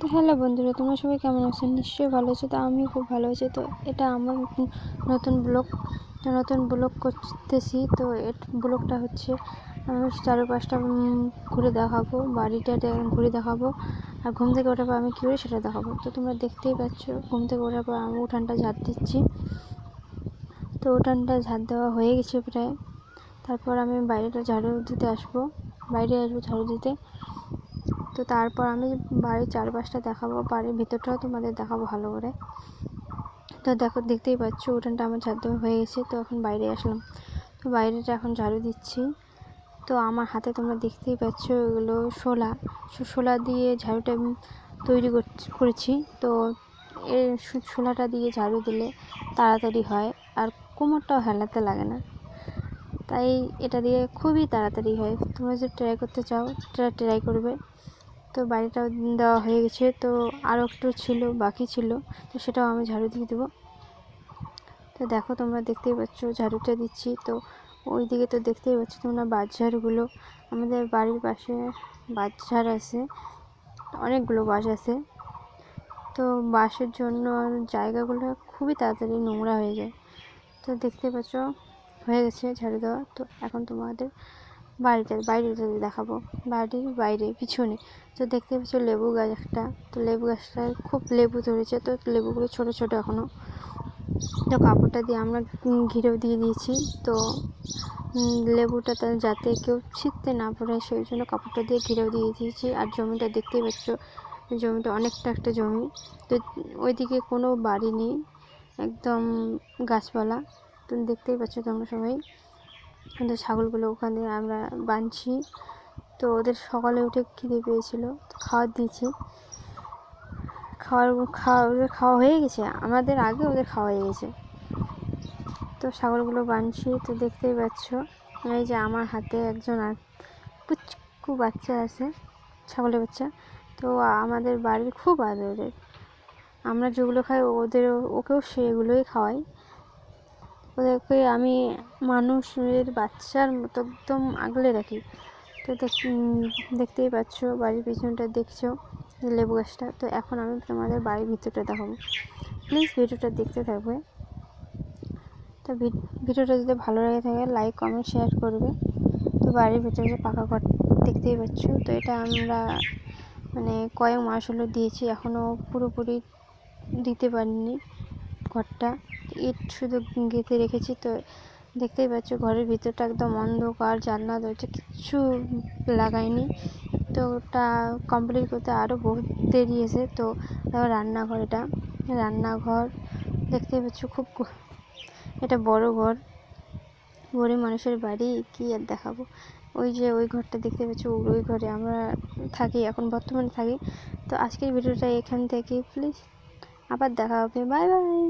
তো হ্যালো বন্ধুরা, তোমরা সবাই কেমন আছো? নিশ্চয়ই ভালো আছো। তো আমিও খুব ভালো আছি। তো এটা আমার নতুন ব্লগ করতেছি। তো ব্লগটা হচ্ছে আমি চারপাশটা ঘুরে দেখাবো, বাড়িটা ঘুরে দেখাবো, আর ঘুম থেকে ওঠার পর আমি কী করি সেটা দেখাবো। তো তোমরা দেখতেই পাচ্ছ, ঘুম থেকে ওঠার পর আমি উঠানটা ঝাড় দিচ্ছি। তো উঠানটা ঝাড় দেওয়া হয়ে গেছে প্রায়। তারপর আমি বাইরেটা ঝাড়ু দিতে আসবো, ঝাড়ু দিতে। তো তারপর আমি বাড়ির চারপাশটা দেখাবো, বাড়ির ভিতরটাও তোমাদের দেখাবো ভালো করে। তো দেখতেই পাচ্ছ উঠানটা আমার ঝাড়ু দেওয়া হয়ে গেছে। তো এখন বাইরে আসলাম, তো বাইরেটা এখন ঝাড়ু দিচ্ছি। তো আমার হাতে তোমরা দেখতেই পাচ্ছ এগুলো শোলা দিয়ে ঝাড়ুটা তৈরি করেছি। তো এর শোলাটা দিয়ে ঝাড়ু দিলে তাড়াতাড়ি হয়, আর কোমরটাও হেলাতে লাগে না, তাই এটা দিয়ে খুবই তাড়াতাড়ি হয়। তোমরা যদি ট্রাই করতে চাও ট্রাই করবে। তো বাড়িটাও দেওয়া হয়ে গেছে। তো আরও একটু বাকি ছিল, তো সেটাও আমি ঝাড়ু দিয়ে দেবো। তো দেখো, তোমরা দেখতেই পাচ্ছ ঝাড়ুটা দিচ্ছি। তো ওই দিকে তো দেখতেই পাচ্ছ তোমরা বাঁশঝাড়গুলো। আমাদের বাড়ির পাশে বাঁশঝাড় আছে, অনেকগুলো বাঁশ আছে। তো বাঁশের জন্য জায়গাগুলো খুবই তাড়াতাড়ি নোংরা হয়ে যায়। তো দেখতেই পাচ্ছ হয়ে গেছে ঝাড়ু দেওয়া। তো এখন তোমাদের বাইরেটা দেখাবো, বাড়ির বাইরে পিছনে। তো দেখতে পাচ্ছ লেবু গাছ একটা। তো লেবু গাছটায় খুব লেবু ধরেছে। তো লেবুগুলো ছোট ছোট এখনও। তো কাপড়টা দিয়ে আমরা ঘিরেও দিয়ে দিয়েছি। তো লেবুটা যাতে কেউ ছিঁড়তে না পারে সেই জন্য কাপড়টা দিয়ে ঘিরেও দিয়ে দিয়েছি। আর জমিটা দেখতেই পাচ্ছ, জমিটা অনেকটা একটা জমি। তো ওইদিকে কোনো বাড়ি নেই, একদম গাছপালা। তো দেখতেই পাচ্ছ তোমরা সবাই। আমাদের ছাগলগুলো ওখানে আমরা বাঁধছি। তো ওদের সকালে উঠে খিদে পেয়েছিল, তো খাবার দিয়েছি। ওদের খাওয়া হয়ে গেছে, আমাদের আগে ওদের খাওয়া হয়ে গেছে। তো ছাগলগুলো বাঁধছি। তো দেখতেই পাচ্ছ এই যে আমার হাতে একজন আর পুচকু বাচ্চা আছে, ছাগলের বাচ্চা। তো আমাদের বাড়ির খুব আদরের, আমরা যেগুলো খাই ওকেও সেগুলোই খাওয়াই। ওদেরকে আমি মানুষের বাচ্চার মতো একদম আগলে রাখি। তো দেখতেই পাচ্ছ বাড়ির পিছনটা দেখছো লেবু গাছটা। তো এখন আমি তোমাদের বাড়ির ভিতরটা দেখাবো, প্লিজ ভিডিওটা দেখতে থাকবে। তো ভিডিওটা যদি ভালো লাগে থাকে লাইক কমেন্ট শেয়ার করবে। তো বাড়ির ভিতরে পাকা ঘর দেখতেই পাচ্ছ। তো এটা আমরা কয়েক মাস হলো দিয়েছি, এখনও পুরোপুরি দিতে পারিনি ঘরটা, ইট শুধু গেঁথে রেখেছি। তো দেখতেই পাচ্ছ ঘরের ভিতরটা একদম অন্ধকার, জানলা দরজা কিচ্ছু লাগাইনি। তো ওটা কমপ্লিট করতে আরও বহুত দেরি আছে। তো রান্নাঘর, এটা রান্নাঘর দেখতেই পাচ্ছ, খুব এটা বড় ঘর, গরিব মানুষের বাড়ি, কি আর দেখাবো। ওই যে ওই ঘরটা দেখতে পাচ্ছ, ওই ঘরে আমরা থাকি, এখন বর্তমানে থাকি। তো আজকের ভিডিওটা এখান থেকে, প্লিজ আবার দেখা হবে, বাই বাই।